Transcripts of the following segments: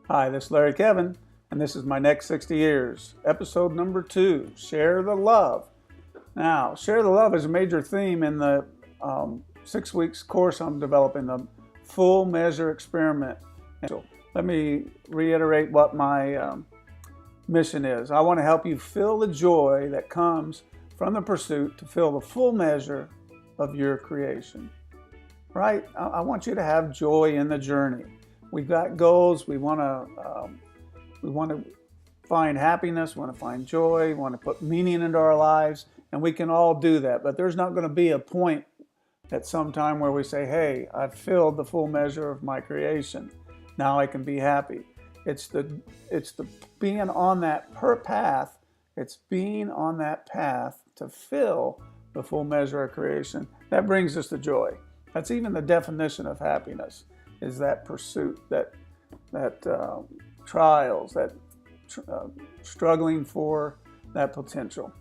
Hi, this is Larry Kevin, and this is my next 60 years. Episode number 2, Share the Love. Now, Share the Love is a major theme in the 6 weeks course I'm developing, the Full Measure Experiment. So let me reiterate what my mission is. I want to help you feel the joy that comes from the pursuit to fill the full measure of your creation. Right? I want you to have joy in the journey. We've got goals. We want to find happiness. We want to find joy. We want to put meaning into our lives, and we can all do that. But there's not going to be a point at some time where we say, "Hey, I've filled the full measure of my creation. Now I can be happy." It's the being on that path. It's being on that path to fill the full measure of creation that brings us the joy. That's even the definition of happiness. Is that pursuit, that trials, that struggling for that potential.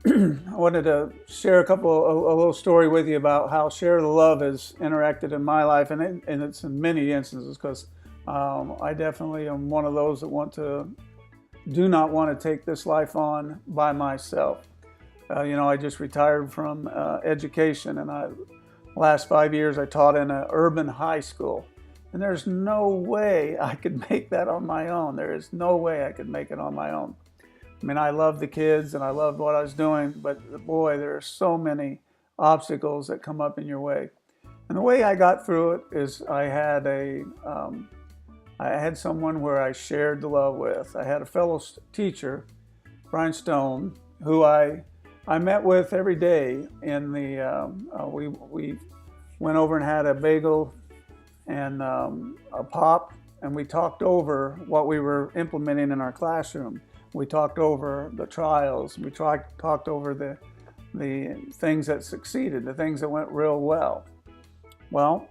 I wanted to share a little story with you about how Share the Love has interacted in my life, and it's in many instances, because I definitely am one of those that do not want to take this life on by myself. I just retired from education, and last 5 years I taught in an urban high school, and there's no way I could make that on my own. There is no way I could make it on my own. I mean, I love the kids and I loved what I was doing, but boy, there are so many obstacles that come up in your way. And the way I got through it is I had someone where I shared the love with. I had a fellow teacher, Brian Stone, who I met with every day in we went over and had a bagel and a pop, and we talked over what we were implementing in our classroom. We talked over the trials. We talked over the things that succeeded, the things that went real well. Well,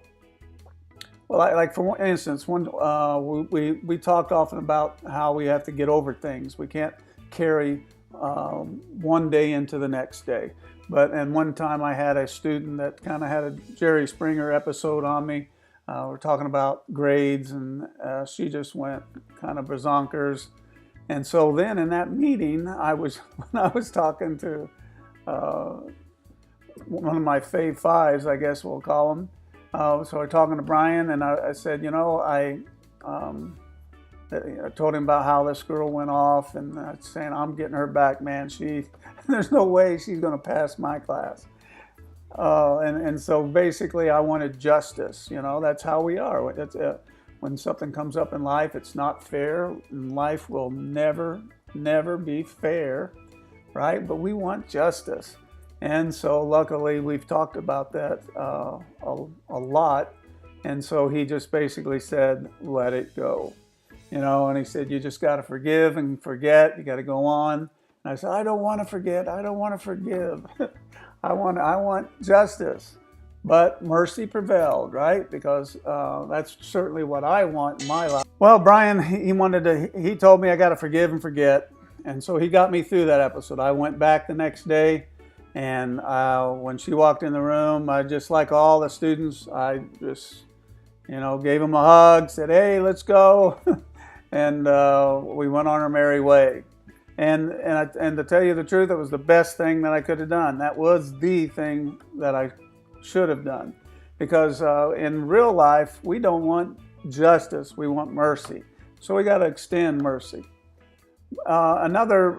like for instance, we talked often about how we have to get over things. We can't carry one day into the next day. And one time I had a student that kind of had a Jerry Springer episode on me. We're talking about grades, and she just went kind of bazonkers. And so then in that meeting, when I was talking to one of my Fave Fives, I guess we'll call them. So we're talking to Brian, and I said, I told him about how this girl went off, and saying, I'm getting her back, man. There's no way she's going to pass my class. And so basically I wanted justice. That's how we are. When something comes up in life, it's not fair. Life will never be fair, right? But we want justice. And so luckily we've talked about that a lot. And so he just basically said, let it go. And he said, you just got to forgive and forget. You got to go on. And I said, I don't want to forget. I don't want to forgive. I want justice. But mercy prevailed, right? Because that's certainly what I want in my life. Well, Brian, he told me I got to forgive and forget. And so he got me through that episode. I went back the next day, and when she walked in the room, I just like all the students, I just, gave them a hug, said, hey, let's go. And we went on our merry way. And to tell you the truth, it was the best thing that I could have done. That was the thing that I should have done. Because in real life, we don't want justice, we want mercy. So we got to extend mercy. Another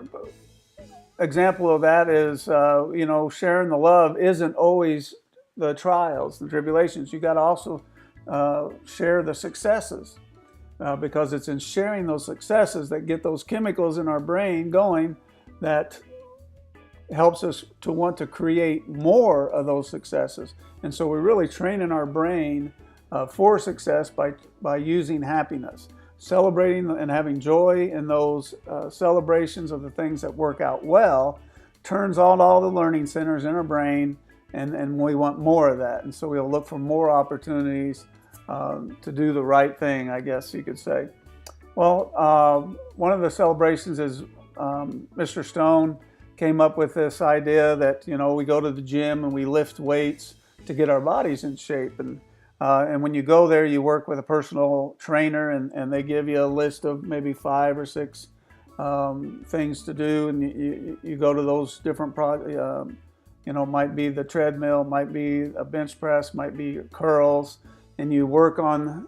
example of that is, sharing the love isn't always the trials, the tribulations. You got to also share the successes. Because it's in sharing those successes that get those chemicals in our brain going that helps us to want to create more of those successes. And so we're really training our brain for success by using happiness, celebrating and having joy in those celebrations of the things that work out well, turns on all the learning centers in our brain, and we want more of that. And so we'll look for more opportunities to do the right thing, I guess you could say. Well, one of the celebrations is Mr. Stone came up with this idea that, we go to the gym and we lift weights to get our bodies in shape. And And when you go there, you work with a personal trainer, and they give you a list of maybe 5 or 6 things to do, and you go to those different might be the treadmill, might be a bench press, might be curls, and you work on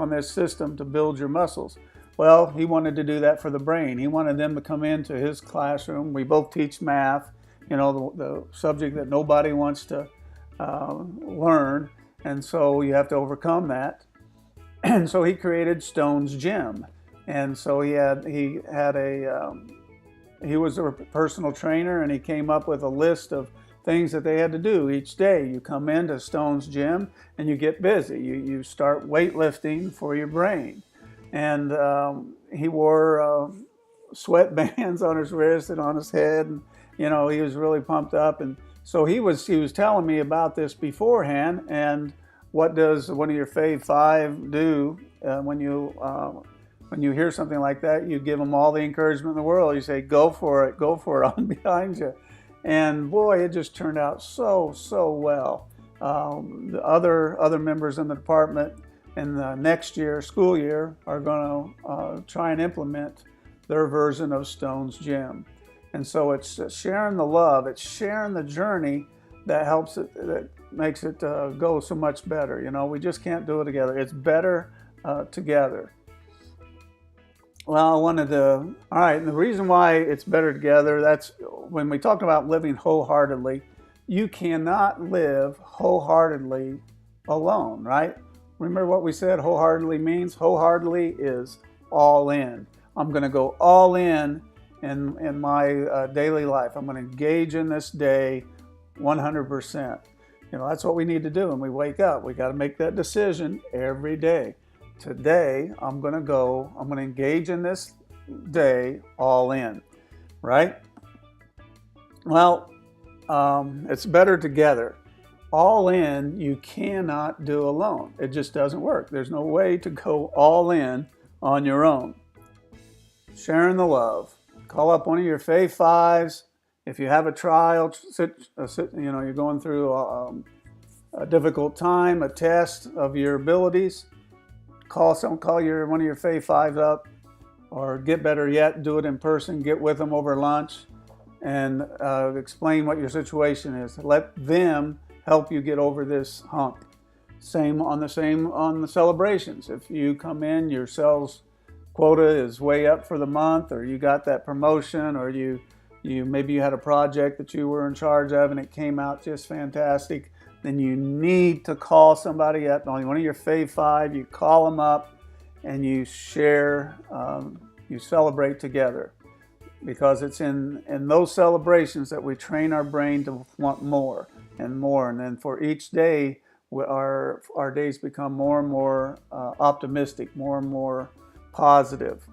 this system to build your muscles. Well, he wanted to do that for the brain. He wanted them to come into his classroom. We both teach math, the subject that nobody wants to learn, and so you have to overcome that. And so he created Stone's Gym, and so he was a personal trainer, and he came up with a list of things that they had to do each day. You come into Stone's Gym and you get busy. You start weightlifting for your brain, and he wore sweatbands on his wrist and on his head, and he was really pumped up. And so he was telling me about this beforehand. And what does one of your Fave Five do when you hear something like that? You give them all the encouragement in the world. You say, go for it, I'm behind you. And boy, it just turned out so well. The other members in the department in the next school year, are going to try and implement their version of Stone's Gym. And so it's sharing the love, it's sharing the journey that helps it, that makes it go so much better. We just can't do it together. It's better together. Well, all right, and the reason why it's better together, that's when we talk about living wholeheartedly. You cannot live wholeheartedly alone, right? Remember what we said wholeheartedly means? Wholeheartedly is all in. I'm going to go all in my daily life. I'm going to engage in this day 100%. That's what we need to do when we wake up. We got to make that decision every day. Today, I'm going to engage in this day all in, right? Well, it's better together. All in, you cannot do alone. It just doesn't work. There's no way to go all in on your own. Sharing the love. Call up one of your Fave Fives. If you have a trial, you're going through a difficult time, a test of your abilities, call one of your Fave Fives up, or get better yet, do it in person. Get with them over lunch and explain what your situation is. Let them help you get over this hump. Same on the celebrations. If you come in, your sales quota is way up for the month, or you got that promotion, or maybe you had a project that you were in charge of and it came out just fantastic, then you need to call somebody up, one of your Fave Five. You call them up and you share, you celebrate together, because it's in those celebrations that we train our brain to want more and more. And then for each day, our days become more and more optimistic, more and more positive.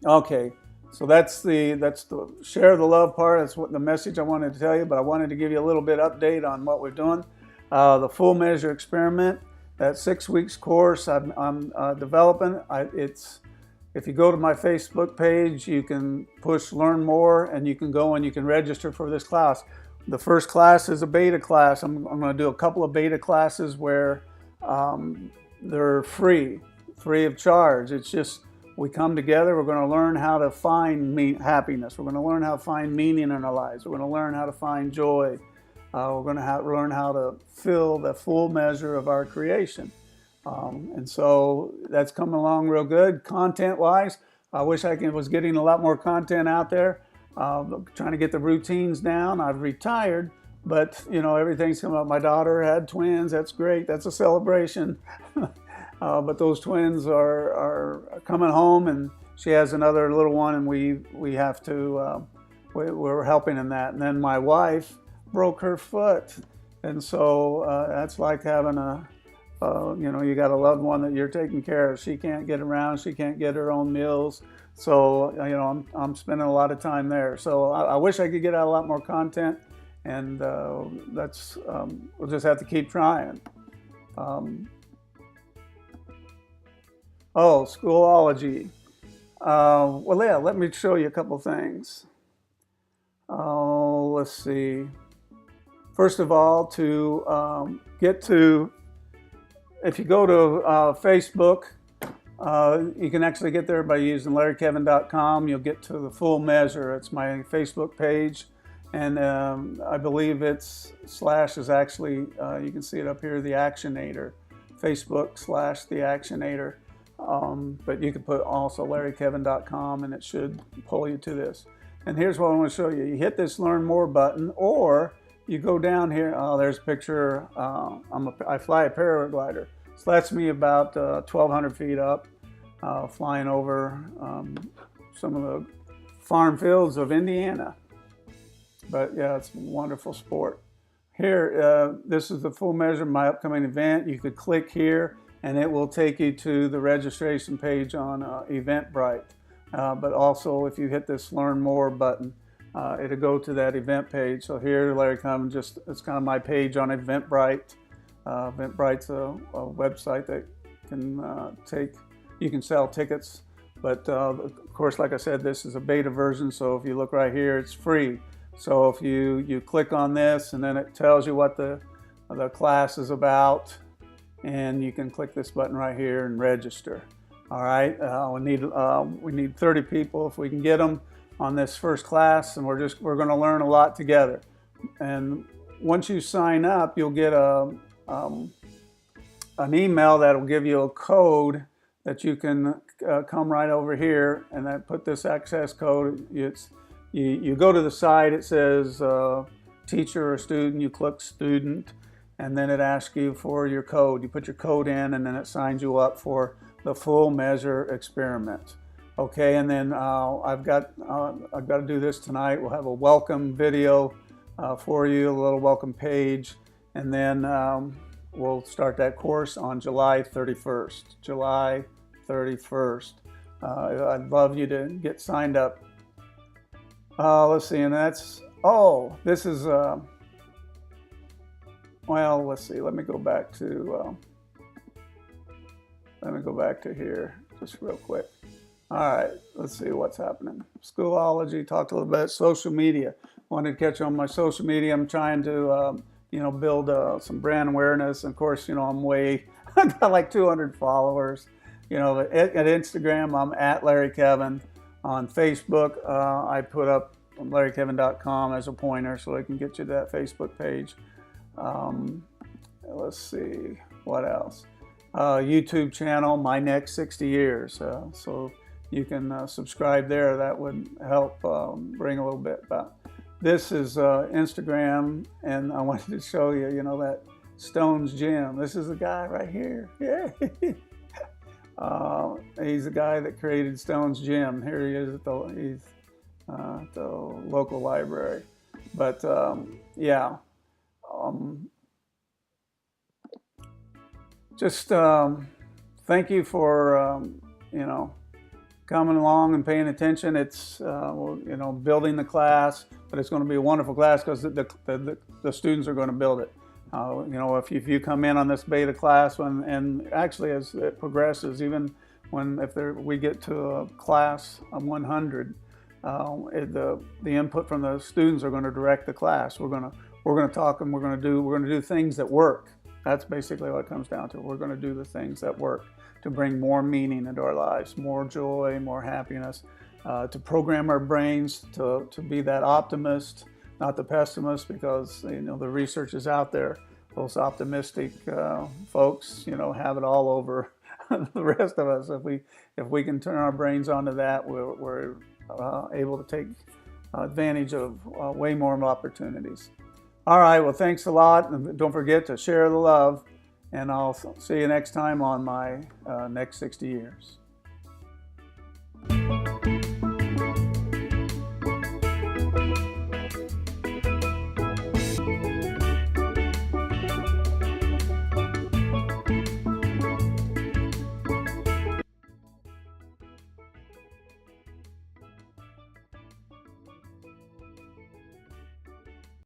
Okay, so that's the share the love part. That's what the message I wanted to tell you, but I wanted to give you a little bit update on what we're doing. The Full Measure Experiment, that 6 weeks course I'm developing. If you go to my Facebook page, you can push learn more, and you can go and you can register for this class. The first class is a beta class. I'm going to do a couple of beta classes where they're free of charge. It's just we come together. We're going to learn how to find happiness. We're going to learn how to find meaning in our lives. We're going to learn how to find joy. We're going to learn how to fill the full measure of our creation. And so that's coming along real good. Content-wise, I wish I was getting a lot more content out there. Trying to get the routines down. I've retired, but everything's coming up. My daughter had twins. That's great. That's a celebration. But those twins are coming home, and she has another little one, and we have to. We're helping in that. And then my wife broke her foot, and so that's like having you got a loved one that you're taking care of. She can't get around. She can't get her own meals. So, I'm spending a lot of time there. So I wish I could get out a lot more content, and we'll just have to keep trying. Schoolology. Well, yeah, let me show you a couple things. Let's see. first of all, to get to, if you go to Facebook, you can actually get there by using larrykevin.com. You'll get to the full measure. It's my Facebook page, and I believe its slash is actually, you can see it up here, the Actionator, Facebook/the Actionator. But you can put also larrykevin.com and it should pull you to this. And here's what I want to show you. You hit this Learn More button, or you go down here. Oh, there's a picture. I fly a paraglider. So that's me about 1,200 feet up, flying over some of the farm fields of Indiana. But yeah, it's a wonderful sport. Here, this is the full measure of my upcoming event. You could click here and it will take you to the registration page on Eventbrite. But also, if you hit this Learn More button, it'll go to that event page. So here, Larry Kevin, it's kind of my page on Eventbrite. Eventbrite's a website that you can sell tickets. But of course, like I said, this is a beta version. So if you look right here, it's free. So if you click on this, and then it tells you what the class is about, and you can click this button right here and register. All right, we need 30 people if we can get them on this first class, and we're going to learn a lot together. And once you sign up, you'll get an email that will give you a code that you can come right over here, and then put this access code. You go to the site, it says teacher or student, you click student, and then it asks you for your code. You put your code in, and then it signs you up for the full measure experiment. Okay, and then I've got to do this tonight. We'll have a welcome video for you, a little welcome page, and then we'll start that course on July 31st. July 31st. I'd love you to get signed up. Let's see, and this is, well, let's see, let me go back to here just real quick. All right, let's see what's happening. Schoolology, talked a little bit. Social media. Wanted to catch you on my social media. I'm trying to, build some brand awareness. And of course, I got like 200 followers. At Instagram, I'm at Larry Kevin. On Facebook, I put up larrykevin.com as a pointer so I can get you to that Facebook page. Let's see, what else? YouTube channel, My Next 60 Years. So you can subscribe there. That would help bring a little bit about. This is Instagram, and I wanted to show you, that Stone's Gym. This is the guy right here. Yeah. He's the guy that created Stone's Gym. Here he is at the local library. But yeah, just thank you for coming along and paying attention. It's building the class, but it's going to be a wonderful class because the students are going to build it. If you come in on this beta class, and actually as it progresses, even if we get to a class of 100, the input from the students are going to direct the class. We're going to talk, and we're going to do things that work. That's basically what it comes down to. We're going to do the things that work to bring more meaning into our lives, more joy, more happiness, to program our brains to be that optimist, not the pessimist, because the research is out there. Those optimistic folks, have it all over the rest of us. If we can turn our brains onto that, we're able to take advantage of way more opportunities. All right, well, thanks a lot, and don't forget to share the love, and I'll see you next time on my next 60 years.